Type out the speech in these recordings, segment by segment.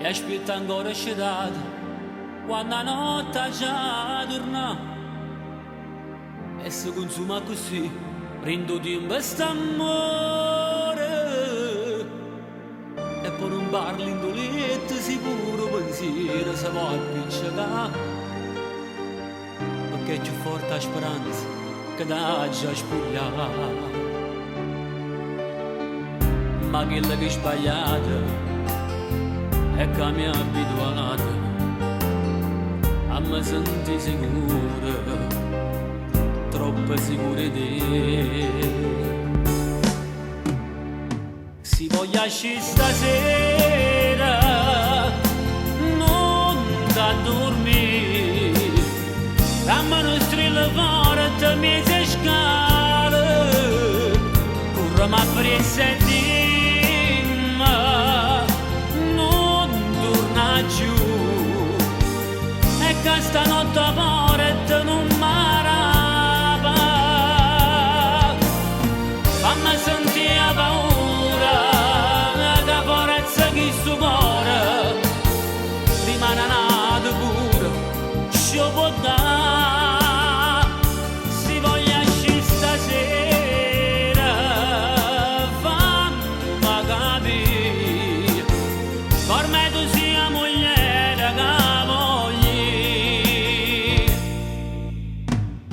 aspetta ancora scerata quando la notte già torna e si consuma così prendo tempo e st'amore e poi non parli in dolette sicuro pensiero si può appiccicare perché è più forte la speranza che da già spogliare ma quella che è sbagliata è che mi ha abituato a me sentire sicuro, troppo sicuro di te. Si voglia uscire stasera, non da dormire, a me non strilla forte, mi si scala, corre ma presa e giù e che stanotte morte non m'araba fammi sentire paura che forza chi sto cuore rimane nato pure ci può dare si voglia uscire stasera fammi capire per me tu sia mogliere che vogli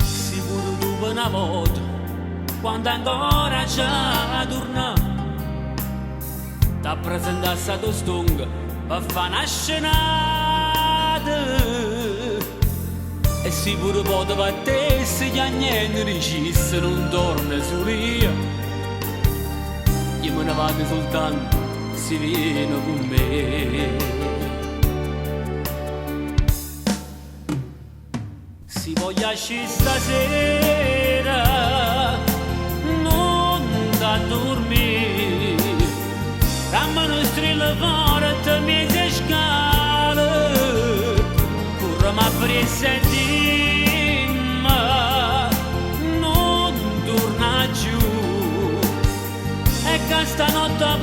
sicuro tu per una volta quando ancora c'è torna t'ha presentato stato stonga per fare una scenata e sicuro poteva te se gli niente dicesse non torna su io me ne vado soltanto si viene con me si voglia uscire stasera non da dormire ramma non strilla forte mi si scala corre ma presa e dimma non torna giù e che stanotte